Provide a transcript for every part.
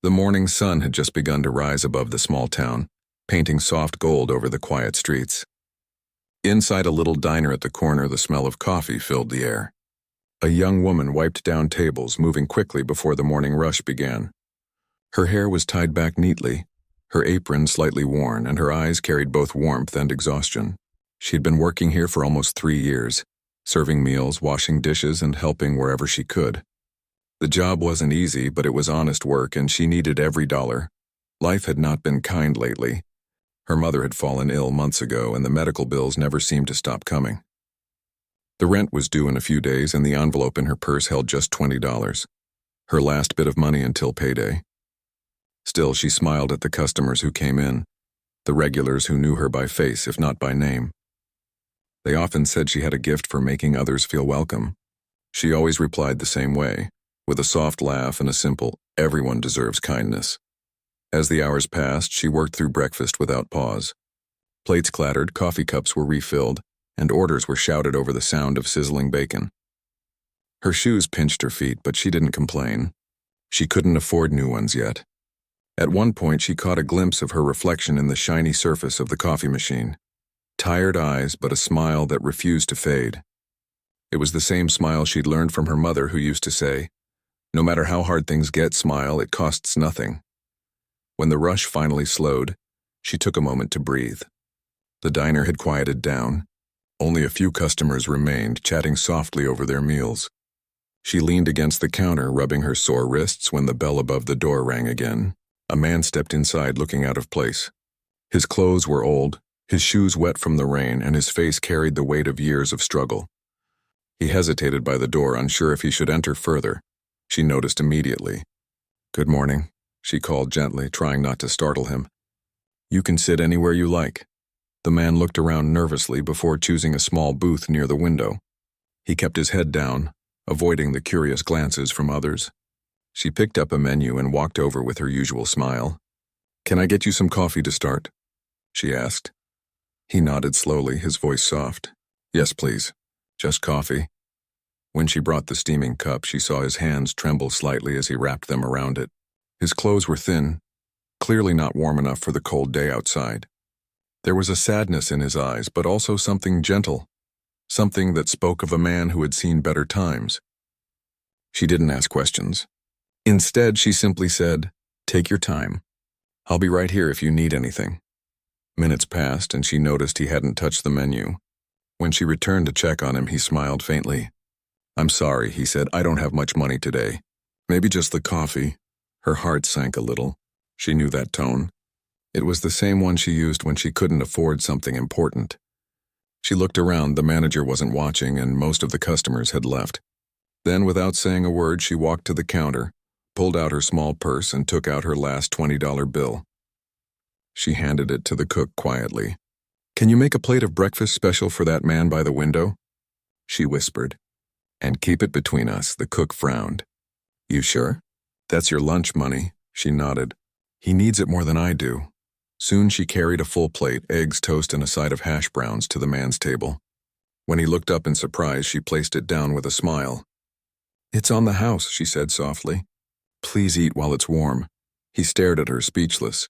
The morning sun had just begun to rise above the small town, painting soft gold over the quiet streets. Inside a little diner at the corner, the smell of coffee filled the air. A young woman wiped down tables, moving quickly before the morning rush began. Her hair was tied back neatly, her apron slightly worn, and her eyes carried both warmth and exhaustion. She'd been working here for almost 3 years, serving meals, washing dishes, and helping wherever she could. The job wasn't easy, but it was honest work, and she needed every dollar. Life had not been kind lately. Her mother had fallen ill months ago, and the medical bills never seemed to stop coming. The rent was due in a few days, and the envelope in her purse held just $20, her last bit of money until payday. Still, she smiled at the customers who came in, the regulars who knew her by face, if not by name. They often said she had a gift for making others feel welcome. She always replied the same way, with a soft laugh and a simple, "Everyone deserves kindness." As the hours passed, she worked through breakfast without pause. Plates clattered, coffee cups were refilled, and orders were shouted over the sound of sizzling bacon. Her shoes pinched her feet, but she didn't complain. She couldn't afford new ones yet. At one point, she caught a glimpse of her reflection in the shiny surface of the coffee machine. Tired eyes, but a smile that refused to fade. It was the same smile she'd learned from her mother, who used to say, "No matter how hard things get, smile, it costs nothing." When the rush finally slowed, she took a moment to breathe. The diner had quieted down. Only a few customers remained, chatting softly over their meals. She leaned against the counter, rubbing her sore wrists, when the bell above the door rang again. A man stepped inside, looking out of place. His clothes were old, his shoes wet from the rain, and his face carried the weight of years of struggle. He hesitated by the door, unsure if he should enter further. She noticed immediately. "Good morning," she called gently, trying not to startle him. "You can sit anywhere you like." The man looked around nervously before choosing a small booth near the window. He kept his head down, avoiding the curious glances from others. She picked up a menu and walked over with her usual smile. "Can I get you some coffee to start?" she asked. He nodded slowly, his voice soft. "Yes, please. Just coffee." When she brought the steaming cup, she saw his hands tremble slightly as he wrapped them around it. His clothes were thin, clearly not warm enough for the cold day outside. There was a sadness in his eyes, but also something gentle, something that spoke of a man who had seen better times. She didn't ask questions. Instead, she simply said, "Take your time. I'll be right here if you need anything." Minutes passed, and she noticed he hadn't touched the menu. When she returned to check on him, he smiled faintly. "I'm sorry," he said. "I don't have much money today. Maybe just the coffee." Her heart sank a little. She knew that tone. It was the same one she used when she couldn't afford something important. She looked around. The manager wasn't watching, and most of the customers had left. Then, without saying a word, she walked to the counter, pulled out her small purse, and took out her last $20 bill. She handed it to the cook quietly. "Can you make a plate of breakfast special for that man by the window?" she whispered. "And keep it between us," the cook frowned. "You sure? That's your lunch money," she nodded. "He needs it more than I do." Soon she carried a full plate, eggs, toast, and a side of hash browns, to the man's table. When he looked up in surprise, she placed it down with a smile. "It's on the house," she said softly. "Please eat while it's warm." He stared at her, speechless.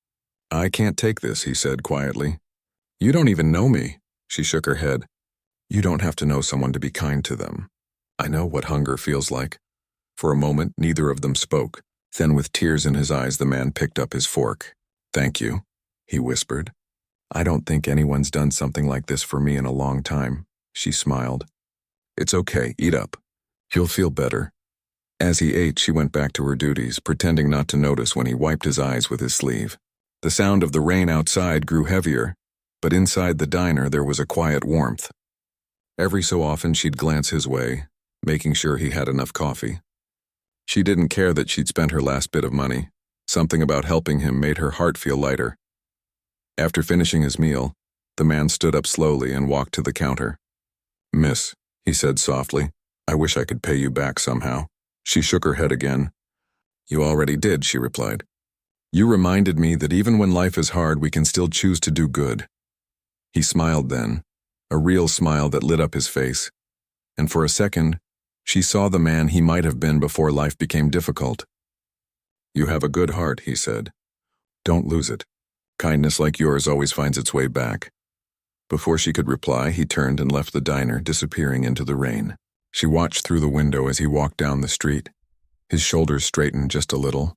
"I can't take this," he said quietly. "You don't even know me." She shook her head. "You don't have to know someone to be kind to them. I know what hunger feels like." For a moment, neither of them spoke. Then, with tears in his eyes, the man picked up his fork. "Thank you," he whispered. "I don't think anyone's done something like this for me in a long time." She smiled. "It's okay, eat up. You'll feel better." As he ate, she went back to her duties, pretending not to notice when he wiped his eyes with his sleeve. The sound of the rain outside grew heavier, but inside the diner there was a quiet warmth. Every so often she'd glance his way, making sure he had enough coffee. She didn't care that she'd spent her last bit of money. Something about helping him made her heart feel lighter. After finishing his meal, the man stood up slowly and walked to the counter. "Miss," he said softly, "I wish I could pay you back somehow." She shook her head again. "You already did," she replied. "You reminded me that even when life is hard, we can still choose to do good." He smiled then, a real smile that lit up his face. And for a second, she saw the man he might have been before life became difficult. "You have a good heart," he said. "Don't lose it. Kindness like yours always finds its way back." Before she could reply, he turned and left the diner, disappearing into the rain. She watched through the window as he walked down the street. His shoulders straightened just a little,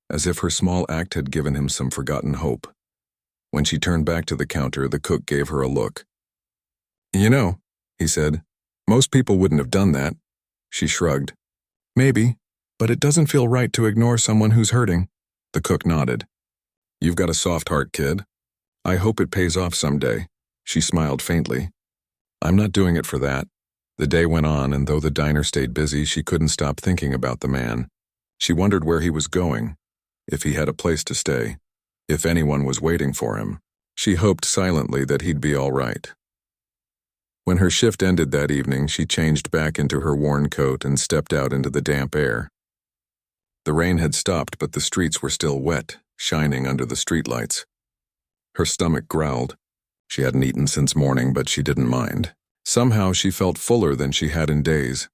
as if her small act had given him some forgotten hope. When she turned back to the counter, the cook gave her a look. "You know," he said, "most people wouldn't have done that." She shrugged. "Maybe, but it doesn't feel right to ignore someone who's hurting." The cook nodded. "You've got a soft heart, kid. I hope it pays off someday." She smiled faintly. "I'm not doing it for that." The day went on, and though the diner stayed busy, she couldn't stop thinking about the man. She wondered where he was going, if he had a place to stay, if anyone was waiting for him. She hoped silently that he'd be all right. When her shift ended that evening, she changed back into her worn coat and stepped out into the damp air. The rain had stopped, but the streets were still wet, shining under the streetlights. Her stomach growled. She hadn't eaten since morning, but she didn't mind. Somehow she felt fuller than she had in days.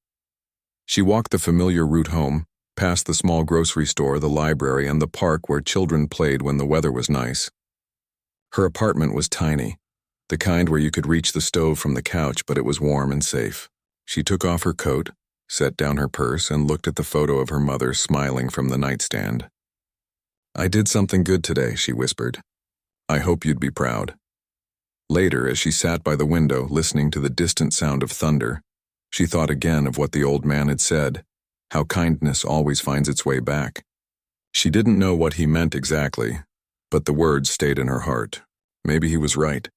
She walked the familiar route home, past the small grocery store, the library, and the park where children played when the weather was nice. Her apartment was tiny, the kind where you could reach the stove from the couch, but it was warm and safe. She took off her coat, set down her purse, and looked at the photo of her mother smiling from the nightstand. "I did something good today," she whispered. "I hope you'd be proud." Later, as she sat by the window listening to the distant sound of thunder, she thought again of what the old man had said, how kindness always finds its way back. She didn't know what he meant exactly, but the words stayed in her heart. Maybe he was right.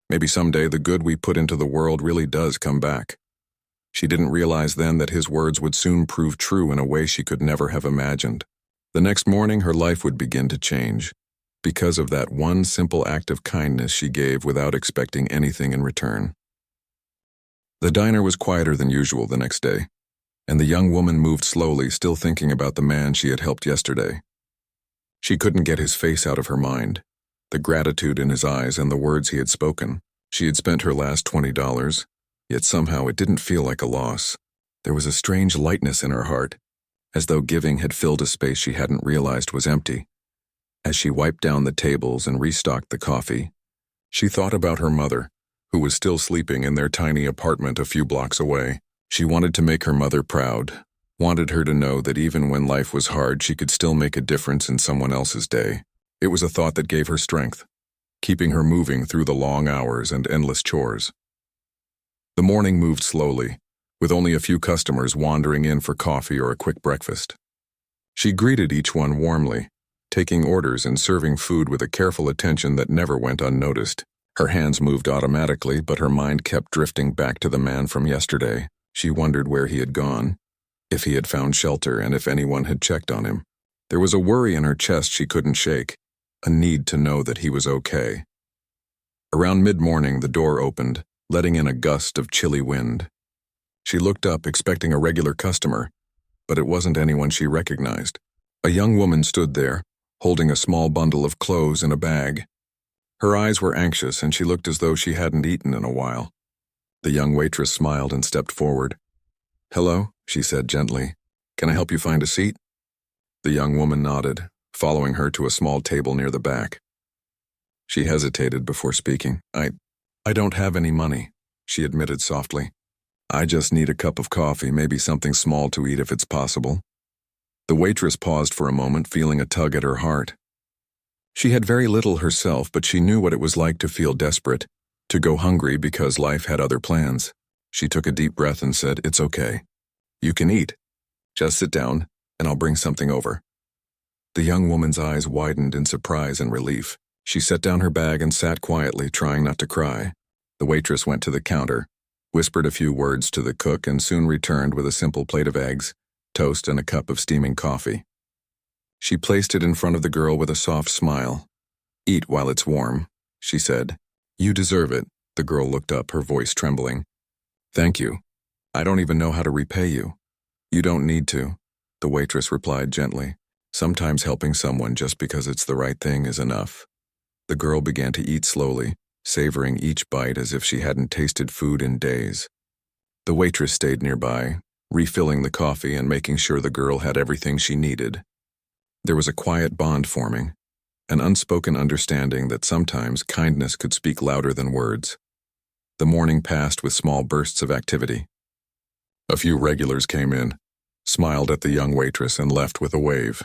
Maybe someday the good we put into the world really does come back. She didn't realize then that his words would soon prove true in a way she could never have imagined. The next morning, her life would begin to change, because of that one simple act of kindness she gave without expecting anything in return. The diner was quieter than usual the next day, and the young woman moved slowly, still thinking about the man she had helped yesterday. She couldn't get his face out of her mind, the gratitude in his eyes and the words he had spoken. She had spent her last $20, yet somehow it didn't feel like a loss. There was a strange lightness in her heart, as though giving had filled a space she hadn't realized was empty. As she wiped down the tables and restocked the coffee, she thought about her mother, who was still sleeping in their tiny apartment a few blocks away. She wanted to make her mother proud, wanted her to know that even when life was hard, she could still make a difference in someone else's day. It was a thought that gave her strength, keeping her moving through the long hours and endless chores. The morning moved slowly, with only a few customers wandering in for coffee or a quick breakfast. She greeted each one warmly, taking orders and serving food with a careful attention that never went unnoticed. Her hands moved automatically, but her mind kept drifting back to the man from yesterday. She wondered where he had gone, if he had found shelter, and if anyone had checked on him. There was a worry in her chest she couldn't shake, a need to know that he was okay. Around mid-morning, the door opened, letting in a gust of chilly wind. She looked up, expecting a regular customer, but it wasn't anyone she recognized. A young woman stood there, holding a small bundle of clothes in a bag. Her eyes were anxious, and she looked as though she hadn't eaten in a while. The young waitress smiled and stepped forward. "Hello," she said gently. "Can I help you find a seat?" The young woman nodded, following her to a small table near the back. She hesitated before speaking. I don't have any money," she admitted softly. "I just need a cup of coffee, maybe something small to eat if it's possible." The waitress paused for a moment, feeling a tug at her heart. She had very little herself, but she knew what it was like to feel desperate, to go hungry because life had other plans. She took a deep breath and said, "It's okay. You can eat. Just sit down, and I'll bring something over." The young woman's eyes widened in surprise and relief. She set down her bag and sat quietly, trying not to cry. The waitress went to the counter, whispered a few words to the cook, and soon returned with a simple plate of eggs, toast, and a cup of steaming coffee. She placed it in front of the girl with a soft smile. "Eat while it's warm," she said. "You deserve it." The girl looked up, her voice trembling. "Thank you. I don't even know how to repay you." "You don't need to," the waitress replied gently. "Sometimes helping someone just because it's the right thing is enough." The girl began to eat slowly, savoring each bite as if she hadn't tasted food in days. The waitress stayed nearby, refilling the coffee and making sure the girl had everything she needed. There was a quiet bond forming, an unspoken understanding that sometimes kindness could speak louder than words. The morning passed with small bursts of activity. A few regulars came in, smiled at the young waitress, and left with a wave.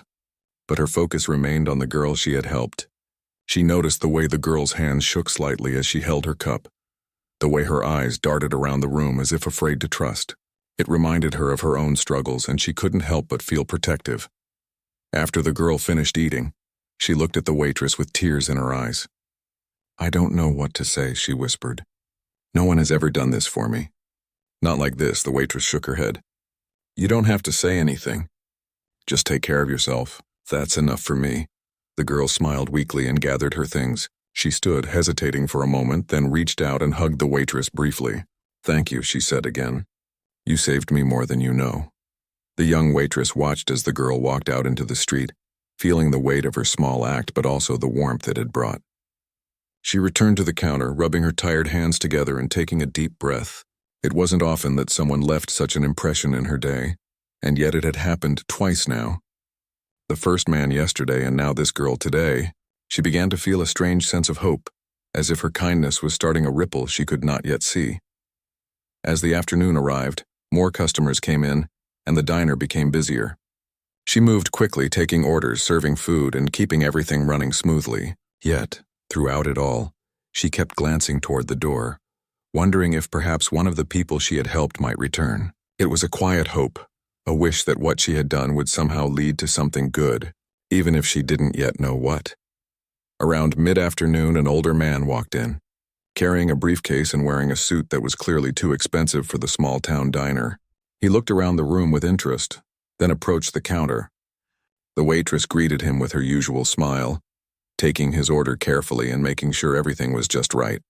But her focus remained on the girl she had helped. She noticed the way the girl's hands shook slightly as she held her cup, the way her eyes darted around the room as if afraid to trust. It reminded her of her own struggles, and she couldn't help but feel protective. After the girl finished eating, she looked at the waitress with tears in her eyes. "I don't know what to say," she whispered. "No one has ever done this for me." "Not like this," the waitress shook her head. "You don't have to say anything. Just take care of yourself. That's enough for me." The girl smiled weakly and gathered her things. She stood, hesitating for a moment, then reached out and hugged the waitress briefly. "Thank you," she said again. "You saved me more than you know." The young waitress watched as the girl walked out into the street, feeling the weight of her small act but also the warmth it had brought. She returned to the counter, rubbing her tired hands together and taking a deep breath. It wasn't often that someone left such an impression in her day, and yet it had happened twice now. The first man yesterday and now this girl today. She began to feel a strange sense of hope, as if her kindness was starting a ripple she could not yet see. As the afternoon arrived, more customers came in, and the diner became busier. She moved quickly, taking orders, serving food, and keeping everything running smoothly. Yet, throughout it all, she kept glancing toward the door, wondering if perhaps one of the people she had helped might return. It was a quiet hope, a wish that what she had done would somehow lead to something good, even if she didn't yet know what. Around mid-afternoon, an older man walked in, carrying a briefcase and wearing a suit that was clearly too expensive for the small-town diner. He looked around the room with interest, then approached the counter. The waitress greeted him with her usual smile, taking his order carefully and making sure everything was just right.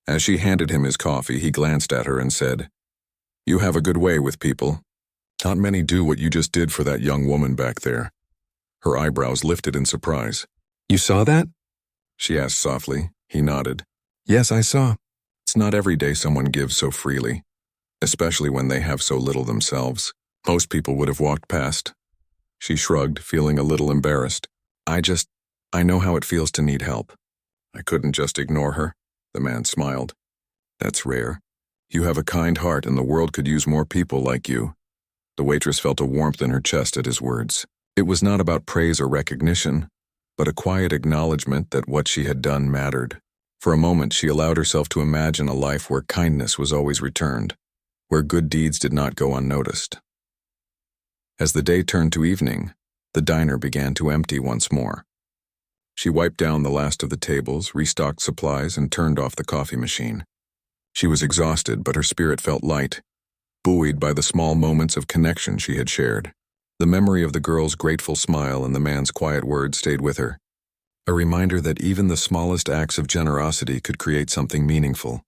As she handed him his coffee, he glanced at her and said, "You have a good way with people. Not many do what you just did for that young woman back there." Her eyebrows lifted in surprise. "You saw that?" she asked softly. He nodded. "Yes, I saw. It's not every day someone gives so freely, especially when they have so little themselves. Most people would have walked past." She shrugged, feeling a little embarrassed. I know how it feels to need help." "I couldn't just ignore her." The man smiled. "That's rare. You have a kind heart, and the world could use more people like you." The waitress felt a warmth in her chest at his words. It was not about praise or recognition, but a quiet acknowledgement that what she had done mattered. For a moment, she allowed herself to imagine a life where kindness was always returned, where good deeds did not go unnoticed. As the day turned to evening, the diner began to empty once more. She wiped down the last of the tables, restocked supplies, and turned off the coffee machine. She was exhausted, but her spirit felt light, buoyed by the small moments of connection she had shared. The memory of the girl's grateful smile and the man's quiet words stayed with her, a reminder that even the smallest acts of generosity could create something meaningful.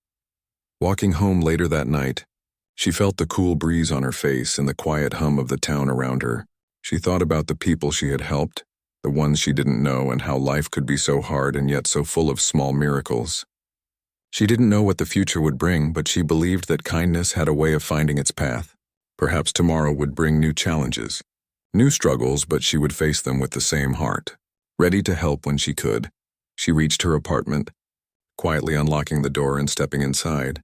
Walking home later that night, she felt the cool breeze on her face and the quiet hum of the town around her. She thought about the people she had helped, the ones she didn't know, and how life could be so hard and yet so full of small miracles. She didn't know what the future would bring, but she believed that kindness had a way of finding its path. Perhaps tomorrow would bring new challenges, new struggles, but she would face them with the same heart, ready to help when she could. She reached her apartment, quietly unlocking the door and stepping inside.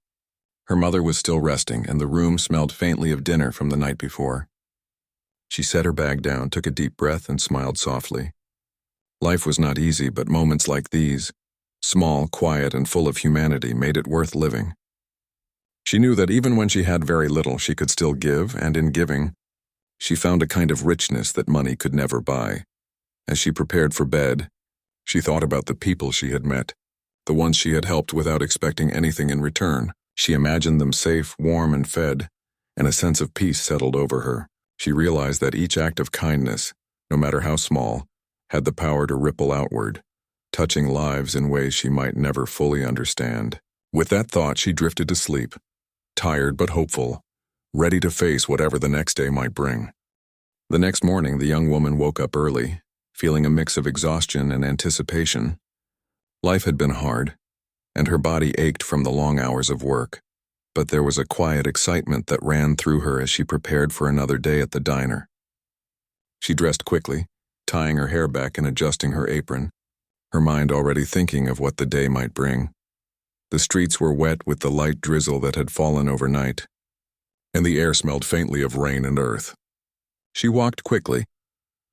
Her mother was still resting, and the room smelled faintly of dinner from the night before. She set her bag down, took a deep breath, and smiled softly. Life was not easy, but moments like these, small, quiet, and full of humanity, made it worth living. She knew that even when she had very little, she could still give, and in giving, she found a kind of richness that money could never buy. As she prepared for bed, she thought about the people she had met, the ones she had helped without expecting anything in return. She imagined them safe, warm, and fed, and a sense of peace settled over her. She realized that each act of kindness, no matter how small, had the power to ripple outward, touching lives in ways she might never fully understand. With that thought, she drifted to sleep, tired but hopeful, ready to face whatever the next day might bring. The next morning, the young woman woke up early, feeling a mix of exhaustion and anticipation. Life had been hard, and her body ached from the long hours of work, but there was a quiet excitement that ran through her as she prepared for another day at the diner. She dressed quickly, tying her hair back and adjusting her apron, her mind already thinking of what the day might bring. The streets were wet with the light drizzle that had fallen overnight, and the air smelled faintly of rain and earth. She walked quickly,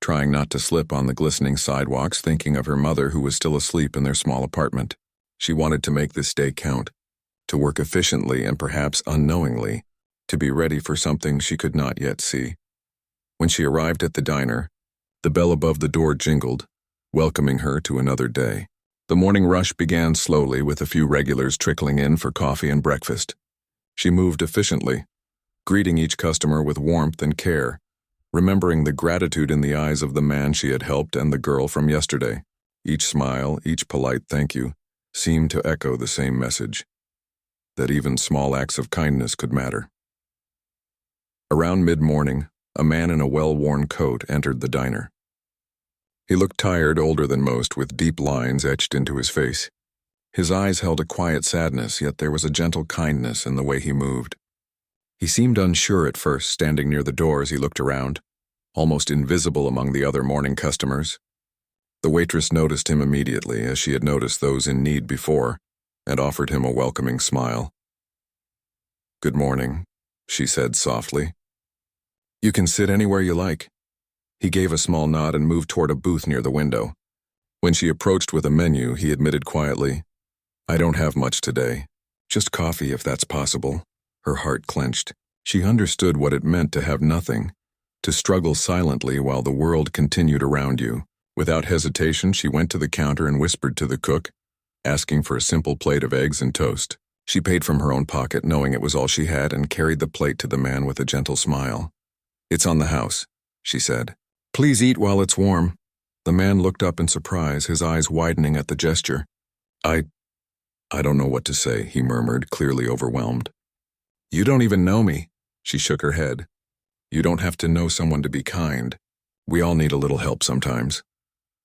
trying not to slip on the glistening sidewalks, thinking of her mother who was still asleep in their small apartment. She wanted to make this day count, to work efficiently and perhaps unknowingly, to be ready for something she could not yet see. When she arrived at the diner, the bell above the door jingled, welcoming her to another day. The morning rush began slowly, with a few regulars trickling in for coffee and breakfast. She moved efficiently, greeting each customer with warmth and care, remembering the gratitude in the eyes of the man she had helped and the girl from yesterday. Each smile, each polite thank you, seemed to echo the same message, that even small acts of kindness could matter. Around mid-morning, a man in a well-worn coat entered the diner. He looked tired, older than most, with deep lines etched into his face. His eyes held a quiet sadness, yet there was a gentle kindness in the way he moved. He seemed unsure at first, standing near the door as he looked around, almost invisible among the other morning customers. The waitress noticed him immediately, as she had noticed those in need before, and offered him a welcoming smile. "Good morning," she said softly. "You can sit anywhere you like." He gave a small nod and moved toward a booth near the window. When she approached with a menu, he admitted quietly, "I don't have much today. Just coffee if that's possible." Her heart clenched. She understood what it meant to have nothing, to struggle silently while the world continued around you. Without hesitation, she went to the counter and whispered to the cook, asking for a simple plate of eggs and toast. She paid from her own pocket, knowing it was all she had, and carried the plate to the man with a gentle smile. "It's on the house," she said. "Please eat while it's warm." The man looked up in surprise, his eyes widening at the gesture. I don't know what to say," he murmured, clearly overwhelmed. "You don't even know me." She shook her head. "You don't have to know someone to be kind. We all need a little help sometimes."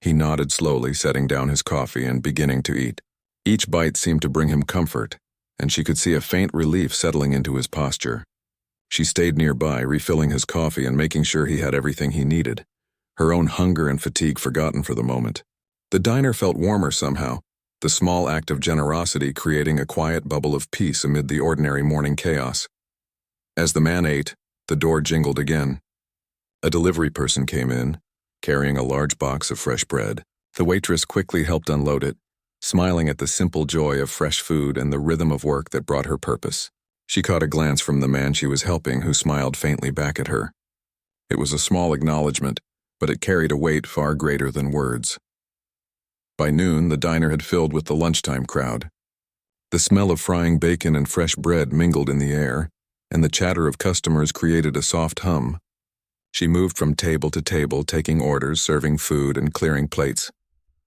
He nodded slowly, setting down his coffee and beginning to eat. Each bite seemed to bring him comfort, and she could see a faint relief settling into his posture. She stayed nearby, refilling his coffee and making sure he had everything he needed, her own hunger and fatigue forgotten for the moment. The diner felt warmer somehow, the small act of generosity creating a quiet bubble of peace amid the ordinary morning chaos. As the man ate, the door jingled again. A delivery person came in, carrying a large box of fresh bread. The waitress quickly helped unload it, smiling at the simple joy of fresh food and the rhythm of work that brought her purpose. She caught a glance from the man she was helping, who smiled faintly back at her. It was a small acknowledgement, but it carried a weight far greater than words. By noon, the diner had filled with the lunchtime crowd. The smell of frying bacon and fresh bread mingled in the air, and the chatter of customers created a soft hum. She moved from table to table, taking orders, serving food, and clearing plates,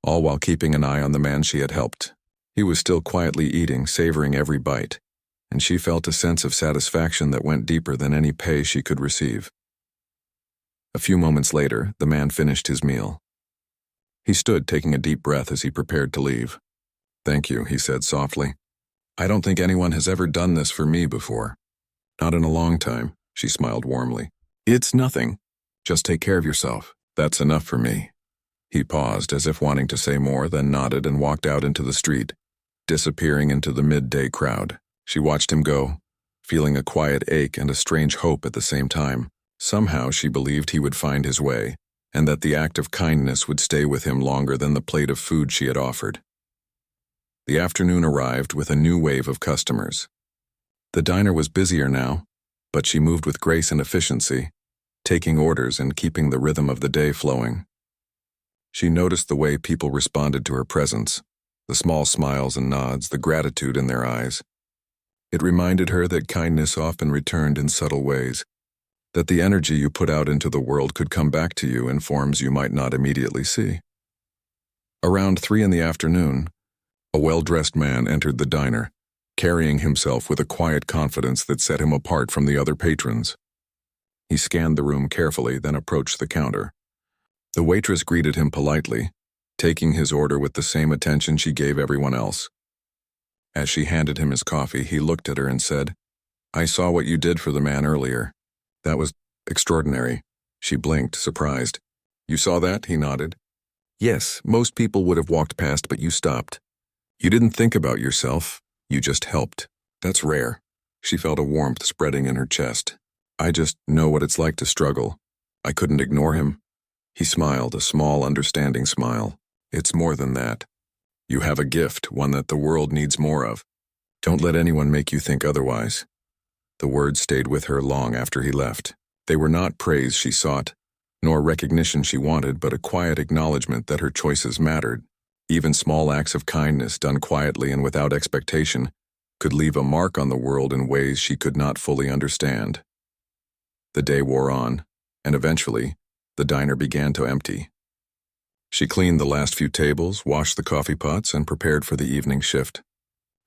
all while keeping an eye on the man she had helped. He was still quietly eating, savoring every bite, and she felt a sense of satisfaction that went deeper than any pay she could receive. A few moments later, the man finished his meal. He stood, taking a deep breath as he prepared to leave. "Thank you," he said softly. "I don't think anyone has ever done this for me before." "Not in a long time," she smiled warmly. "It's nothing. Just take care of yourself. That's enough for me." He paused, as if wanting to say more, then nodded and walked out into the street, disappearing into the midday crowd. She watched him go, feeling a quiet ache and a strange hope at the same time. Somehow she believed he would find his way, and that the act of kindness would stay with him longer than the plate of food she had offered. The afternoon arrived with a new wave of customers. The diner was busier now, but she moved with grace and efficiency, taking orders and keeping the rhythm of the day flowing. She noticed the way people responded to her presence, the small smiles and nods, the gratitude in their eyes. It reminded her that kindness often returned in subtle ways, that the energy you put out into the world could come back to you in forms you might not immediately see. Around 3 in the afternoon, a well-dressed man entered the diner, carrying himself with a quiet confidence that set him apart from the other patrons. He scanned the room carefully, then approached the counter. The waitress greeted him politely, taking his order with the same attention she gave everyone else. As she handed him his coffee, he looked at her and said, "I saw what you did for the man earlier. That was extraordinary." She blinked, surprised. You saw that? He nodded. Yes, most people would have walked past, but you stopped. You didn't think about yourself. You just helped. That's rare. She felt a warmth spreading in her chest. I just know what it's like to struggle. I couldn't ignore him. He smiled, a small, understanding smile. It's more than that. You have a gift, one that the world needs more of. Don't let anyone make you think otherwise. The words stayed with her long after he left. They were not praise she sought, nor recognition she wanted, but a quiet acknowledgement that her choices mattered. Even small acts of kindness done quietly and without expectation could leave a mark on the world in ways she could not fully understand. The day wore on, and eventually, the diner began to empty. She cleaned the last few tables, washed the coffee pots, and prepared for the evening shift.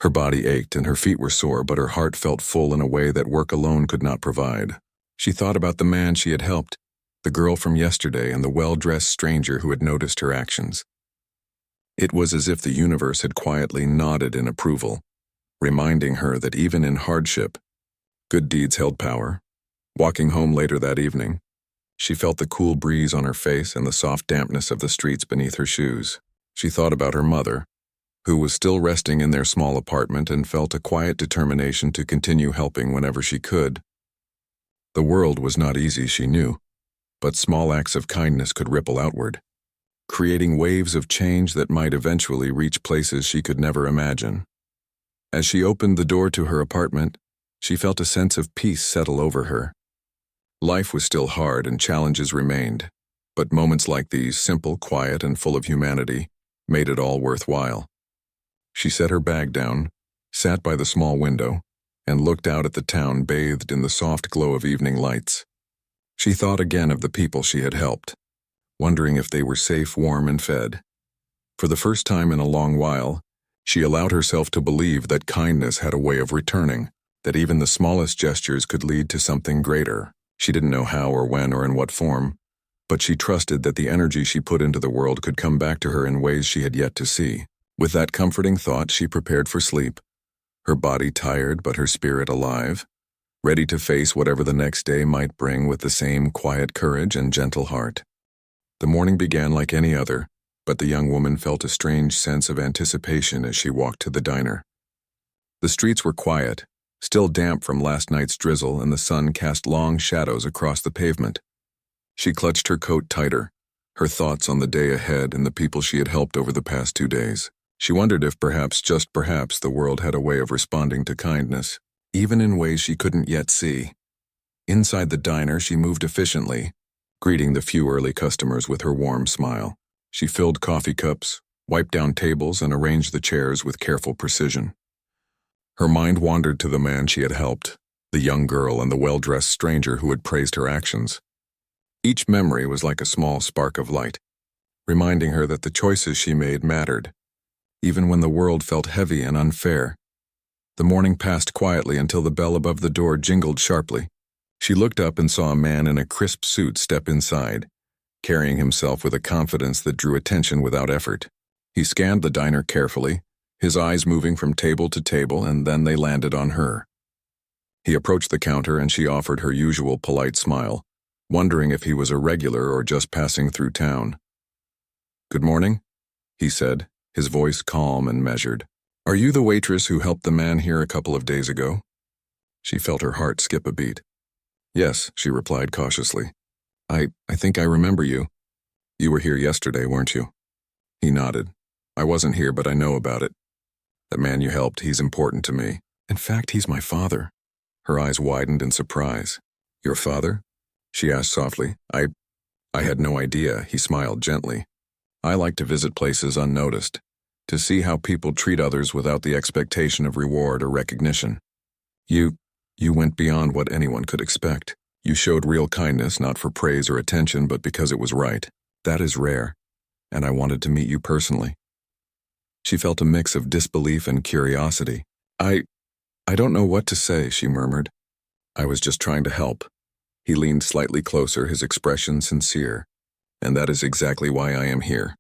Her body ached and her feet were sore, but her heart felt full in a way that work alone could not provide. She thought about the man she had helped, the girl from yesterday, and the well-dressed stranger who had noticed her actions. It was as if the universe had quietly nodded in approval, reminding her that even in hardship, good deeds held power. Walking home later that evening, she felt the cool breeze on her face and the soft dampness of the streets beneath her shoes. She thought about her mother, who was still resting in their small apartment, and felt a quiet determination to continue helping whenever she could. The world was not easy, she knew, but small acts of kindness could ripple outward, creating waves of change that might eventually reach places she could never imagine. As she opened the door to her apartment, she felt a sense of peace settle over her. Life was still hard and challenges remained, but moments like these, simple, quiet, and full of humanity, made it all worthwhile. She set her bag down, sat by the small window, and looked out at the town bathed in the soft glow of evening lights. She thought again of the people she had helped, wondering if they were safe, warm, and fed. For the first time in a long while, she allowed herself to believe that kindness had a way of returning, that even the smallest gestures could lead to something greater. She didn't know how or when or in what form, but she trusted that the energy she put into the world could come back to her in ways she had yet to see. With that comforting thought, she prepared for sleep, her body tired but her spirit alive, ready to face whatever the next day might bring with the same quiet courage and gentle heart. The morning began like any other, but the young woman felt a strange sense of anticipation as she walked to the diner. The streets were quiet, still damp from last night's drizzle, and the sun cast long shadows across the pavement. She clutched her coat tighter, her thoughts on the day ahead and the people she had helped over the past 2 days. She wondered if perhaps, just perhaps, the world had a way of responding to kindness, even in ways she couldn't yet see. Inside the diner, she moved efficiently, greeting the few early customers with her warm smile. She filled coffee cups, wiped down tables, and arranged the chairs with careful precision. Her mind wandered to the man she had helped, the young girl and the well-dressed stranger who had praised her actions. Each memory was like a small spark of light, reminding her that the choices she made mattered, even when the world felt heavy and unfair. The morning passed quietly until the bell above the door jingled sharply. She looked up and saw a man in a crisp suit step inside, carrying himself with a confidence that drew attention without effort. He scanned the diner carefully, his eyes moving from table to table, and then they landed on her. He approached the counter and she offered her usual polite smile, wondering if he was a regular or just passing through town. "Good morning," he said, his voice calm and measured. "Are you the waitress who helped the man here a couple of days ago?" She felt her heart skip a beat. "Yes," she replied cautiously. I think I remember you. You were here yesterday, weren't you?" He nodded. "I wasn't here, but I know about it. That man you helped, he's important to me. In fact, he's my father." Her eyes widened in surprise. "Your father?" she asked softly. I had no idea," he smiled gently. "I like to visit places unnoticed, to see how people treat others without the expectation of reward or recognition. You went beyond what anyone could expect. You showed real kindness, not for praise or attention, but because it was right. That is rare, and I wanted to meet you personally." She felt a mix of disbelief and curiosity. I don't know what to say," she murmured. "I was just trying to help." He leaned slightly closer, his expression sincere. "And that is exactly why I am here.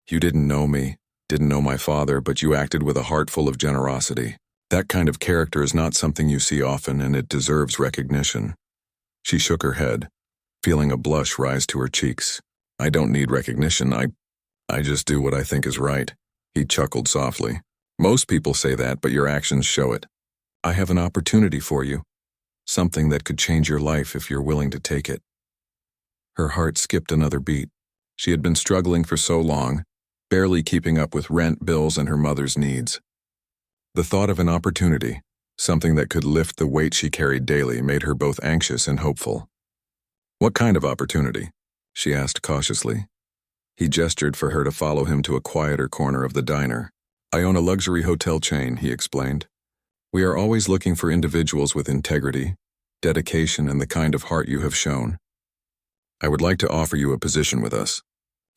You didn't know me, didn't know my father, but you acted with a heart full of generosity. That kind of character is not something you see often, and it deserves recognition." She shook her head, feeling a blush rise to her cheeks. I don't need recognition. I just do what I think is right. He chuckled softly. Most people say that, but your actions show it. I have an opportunity for you. Something that could change your life if you're willing to take it. Her heart skipped another beat. She had been struggling for so long, barely keeping up with rent, bills, and her mother's needs. The thought of an opportunity, something that could lift the weight she carried daily, made her both anxious and hopeful. What kind of opportunity? She asked cautiously. He gestured for her to follow him to a quieter corner of the diner. I own a luxury hotel chain, he explained. We are always looking for individuals with integrity, dedication, and the kind of heart you have shown. I would like to offer you a position with us.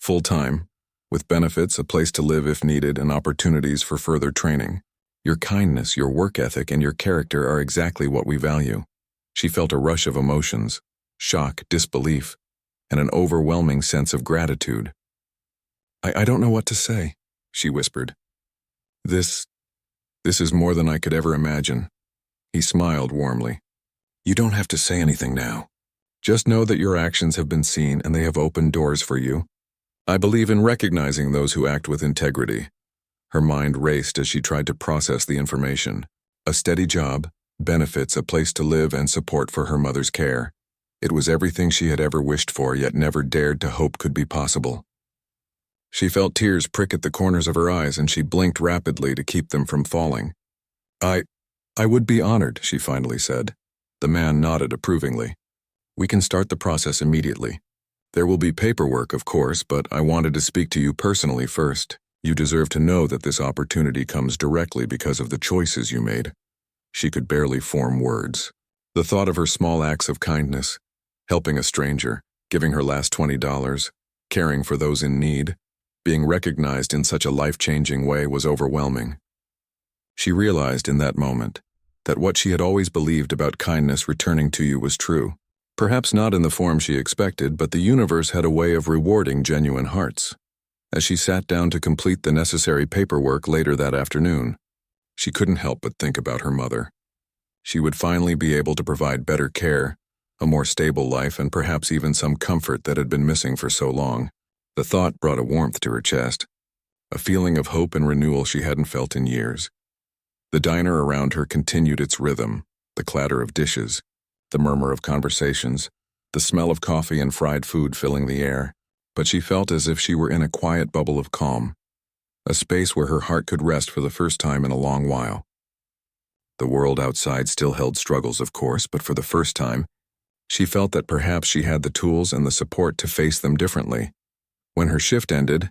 Full-time, with benefits, a place to live if needed, and opportunities for further training. Your kindness, your work ethic, and your character are exactly what we value. She felt a rush of emotions, shock, disbelief, and an overwhelming sense of gratitude. I don't know what to say, she whispered. This is more than I could ever imagine. He smiled warmly. You don't have to say anything now. Just know that your actions have been seen and they have opened doors for you. I believe in recognizing those who act with integrity. Her mind raced as she tried to process the information. A steady job, benefits, a place to live, and support for her mother's care. It was everything she had ever wished for, yet never dared to hope could be possible. She felt tears prick at the corners of her eyes, and she blinked rapidly to keep them from falling. I would be honored, she finally said. The man nodded approvingly. We can start the process immediately. There will be paperwork, of course, but I wanted to speak to you personally first. You deserve to know that this opportunity comes directly because of the choices you made. She could barely form words. The thought of her small acts of kindness, helping a stranger, giving her last $20, caring for those in need, being recognized in such a life-changing way was overwhelming. She realized in that moment that what she had always believed about kindness returning to you was true. Perhaps not in the form she expected, but the universe had a way of rewarding genuine hearts. As she sat down to complete the necessary paperwork later that afternoon, she couldn't help but think about her mother. She would finally be able to provide better care, a more stable life, and perhaps even some comfort that had been missing for so long. The thought brought a warmth to her chest, a feeling of hope and renewal she hadn't felt in years. The diner around her continued its rhythm, the clatter of dishes, the murmur of conversations, the smell of coffee and fried food filling the air, but she felt as if she were in a quiet bubble of calm, a space where her heart could rest for the first time in a long while. The world outside still held struggles, of course, but for the first time, she felt that perhaps she had the tools and the support to face them differently. When her shift ended,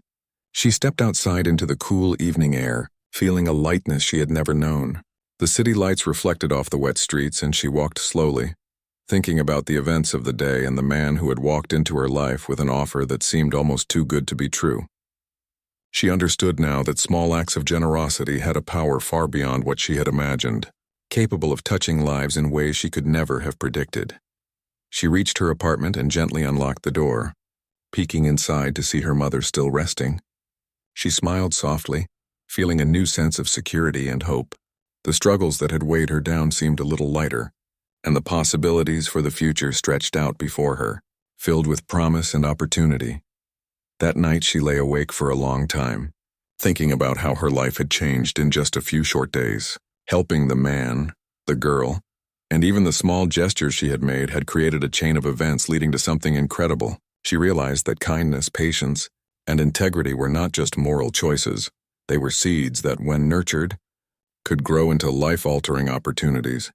she stepped outside into the cool evening air, feeling a lightness she had never known. The city lights reflected off the wet streets, and she walked slowly, thinking about the events of the day and the man who had walked into her life with an offer that seemed almost too good to be true. She understood now that small acts of generosity had a power far beyond what she had imagined, capable of touching lives in ways she could never have predicted. She reached her apartment and gently unlocked the door, peeking inside to see her mother still resting. She smiled softly, feeling a new sense of security and hope. The struggles that had weighed her down seemed a little lighter, and the possibilities for the future stretched out before her, filled with promise and opportunity. That night she lay awake for a long time, thinking about how her life had changed in just a few short days. Helping the man, the girl, and even the small gestures she had made had created a chain of events leading to something incredible. She realized that kindness, patience, and integrity were not just moral choices. They were seeds that, when nurtured, could grow into life-altering opportunities.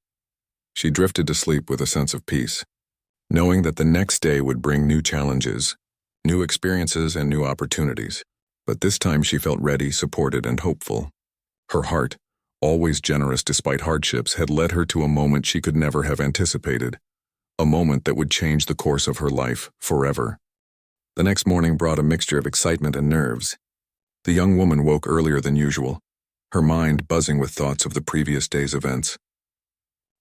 She drifted to sleep with a sense of peace, knowing that the next day would bring new challenges, new experiences, and new opportunities. But this time she felt ready, supported, and hopeful. Her heart, always generous despite hardships, had led her to a moment she could never have anticipated, a moment that would change the course of her life forever. The next morning brought a mixture of excitement and nerves. The young woman woke earlier than usual, her mind buzzing with thoughts of the previous day's events.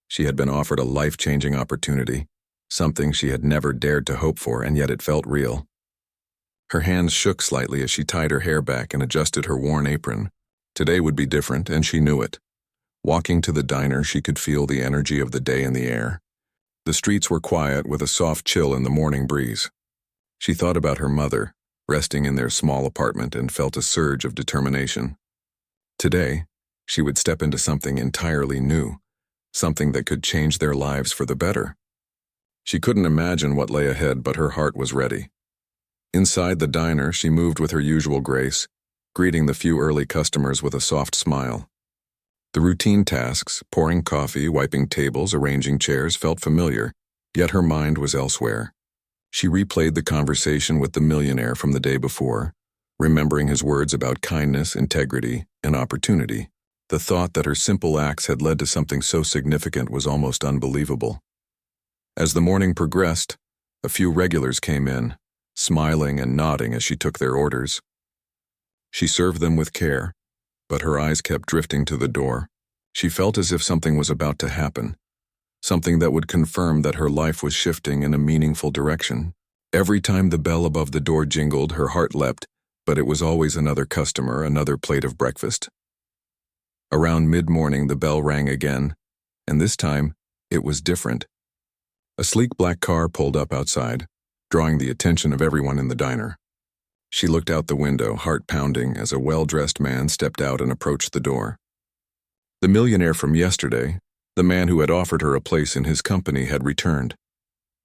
She had been offered a life-changing opportunity, something she had never dared to hope for, and yet it felt real. Her hands shook slightly as she tied her hair back and adjusted her worn apron. Today would be different, and she knew it. Walking to the diner, she could feel the energy of the day in the air. The streets were quiet with a soft chill in the morning breeze. She thought about her mother, resting in their small apartment, and felt a surge of determination. Today, she would step into something entirely new, something that could change their lives for the better. She couldn't imagine what lay ahead, but her heart was ready. Inside the diner, she moved with her usual grace, greeting the few early customers with a soft smile. The routine tasks, pouring coffee, wiping tables, arranging chairs, felt familiar, yet her mind was elsewhere. She replayed the conversation with the millionaire from the day before, remembering his words about kindness, integrity, and opportunity. The thought that her simple acts had led to something so significant was almost unbelievable. As the morning progressed, a few regulars came in, smiling and nodding as she took their orders. She served them with care, but her eyes kept drifting to the door. She felt as if something was about to happen, something that would confirm that her life was shifting in a meaningful direction. Every time the bell above the door jingled, her heart leapt, but it was always another customer, another plate of breakfast. Around mid-morning, the bell rang again, and this time, it was different. A sleek black car pulled up outside, drawing the attention of everyone in the diner. She looked out the window, heart pounding, as a well-dressed man stepped out and approached the door. The millionaire from yesterday, the man who had offered her a place in his company, had returned.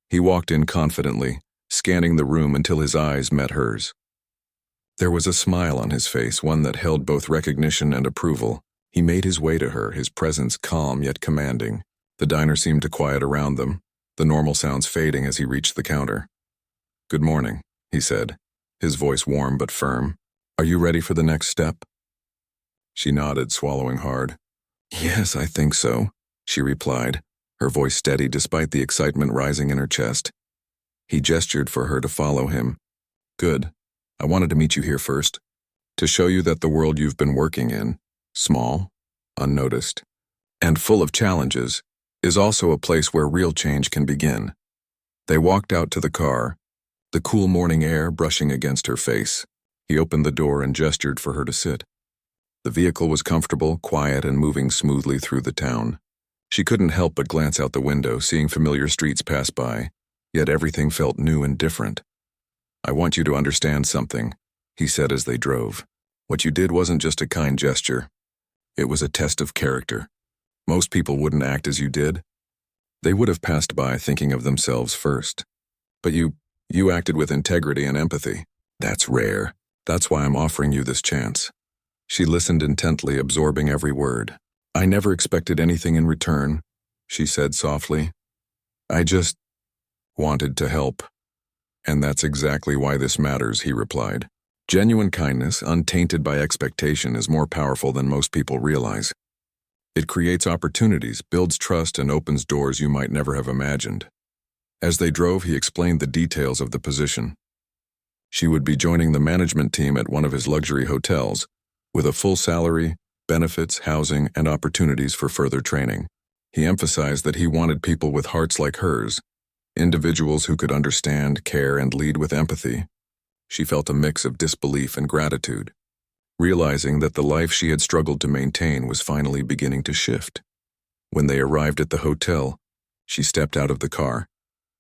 He walked in confidently, scanning the room until his eyes met hers. There was a smile on his face, one that held both recognition and approval. He made his way to her, his presence calm yet commanding. The diner seemed to quiet around them, the normal sounds fading as he reached the counter. "Good morning," he said, his voice warm but firm. "Are you ready for the next step?" She nodded, swallowing hard. "Yes, I think so," she replied, her voice steady despite the excitement rising in her chest. He gestured for her to follow him. "Good. I wanted to meet you here first, to show you that the world you've been working in, small, unnoticed, and full of challenges, is also a place where real change can begin." They walked out to the car, the cool morning air brushing against her face. He opened the door and gestured for her to sit. The vehicle was comfortable, quiet, and moving smoothly through the town. She couldn't help but glance out the window, seeing familiar streets pass by, yet everything felt new and different. "I want you to understand something," he said as they drove. "What you did wasn't just a kind gesture. It was a test of character. Most people wouldn't act as you did. They would have passed by thinking of themselves first. But you acted with integrity and empathy. That's rare. That's why I'm offering you this chance." She listened intently, absorbing every word. "I never expected anything in return," she said softly. "I just wanted to help." "And that's exactly why this matters," he replied. "Genuine kindness, untainted by expectation, is more powerful than most people realize. It creates opportunities, builds trust, and opens doors you might never have imagined." As they drove, he explained the details of the position. She would be joining the management team at one of his luxury hotels, with a full salary, benefits, housing, and opportunities for further training. He emphasized that he wanted people with hearts like hers, individuals who could understand, care, and lead with empathy. She felt a mix of disbelief and gratitude, realizing that the life she had struggled to maintain was finally beginning to shift. When they arrived at the hotel, she stepped out of the car,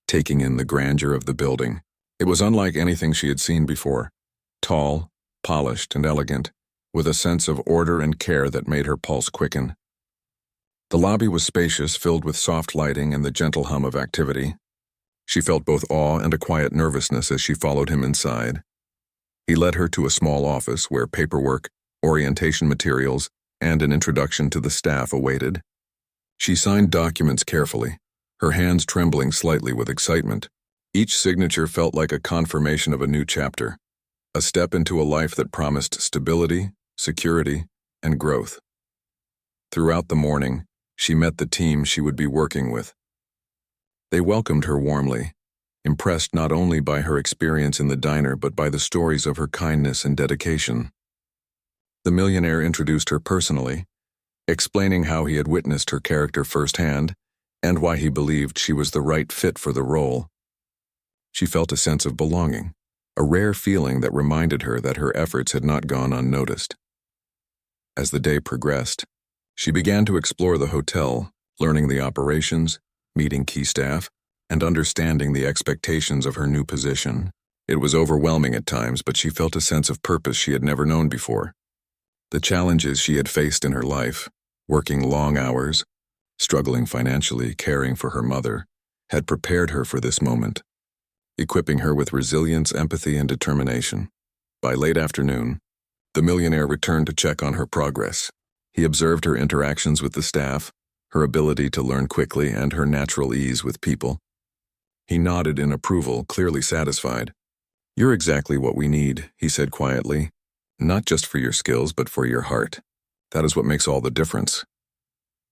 taking in the grandeur of the building. It was unlike anything she had seen before, tall, polished, and elegant, with a sense of order and care that made her pulse quicken. The lobby was spacious, filled with soft lighting and the gentle hum of activity. She felt both awe and a quiet nervousness as she followed him inside. He led her to a small office where paperwork, orientation materials, and an introduction to the staff awaited. She signed documents carefully, her hands trembling slightly with excitement. Each signature felt like a confirmation of a new chapter, a step into a life that promised stability, security, and growth. Throughout the morning, she met the team she would be working with. They welcomed her warmly, impressed not only by her experience in the diner but by the stories of her kindness and dedication. The millionaire introduced her personally, explaining how he had witnessed her character firsthand and why he believed she was the right fit for the role. She felt a sense of belonging, a rare feeling that reminded her that her efforts had not gone unnoticed. As the day progressed, she began to explore the hotel, learning the operations, meeting key staff, and understanding the expectations of her new position. It was overwhelming at times, but she felt a sense of purpose she had never known before. The challenges she had faced in her life, working long hours, struggling financially, caring for her mother, had prepared her for this moment, equipping her with resilience, empathy, and determination. By late afternoon, the millionaire returned to check on her progress. He observed her interactions with the staff, her ability to learn quickly, and her natural ease with people. He nodded in approval, clearly satisfied. "You're exactly what we need," he said quietly. "Not just for your skills, but for your heart. That is what makes all the difference."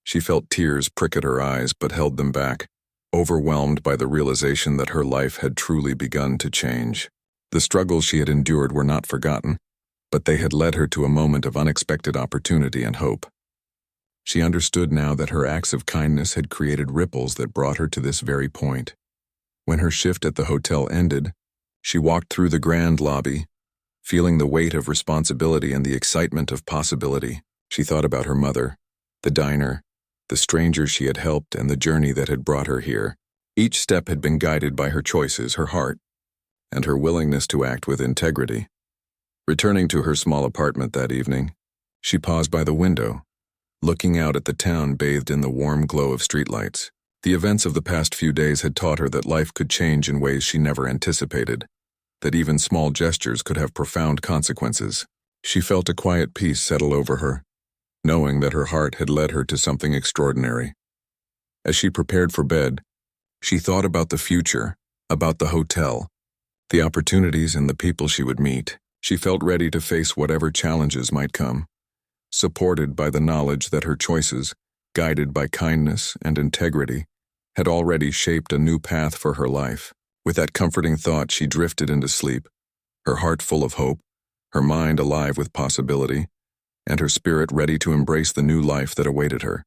She felt tears prick at her eyes, but held them back, overwhelmed by the realization that her life had truly begun to change. The struggles she had endured were not forgotten, but they had led her to a moment of unexpected opportunity and hope. She understood now that her acts of kindness had created ripples that brought her to this very point. When her shift at the hotel ended, she walked through the grand lobby, feeling the weight of responsibility and the excitement of possibility. She thought about her mother, the diner, the strangers she had helped, and the journey that had brought her here. Each step had been guided by her choices, her heart, and her willingness to act with integrity. Returning to her small apartment that evening, she paused by the window, looking out at the town bathed in the warm glow of streetlights. The events of the past few days had taught her that life could change in ways she never anticipated, that even small gestures could have profound consequences. She felt a quiet peace settle over her, knowing that her heart had led her to something extraordinary. As she prepared for bed, she thought about the future, about the hotel, the opportunities and the people she would meet. She felt ready to face whatever challenges might come, supported by the knowledge that her choices, guided by kindness and integrity, had already shaped a new path for her life. With that comforting thought, she drifted into sleep, her heart full of hope, her mind alive with possibility, and her spirit ready to embrace the new life that awaited her.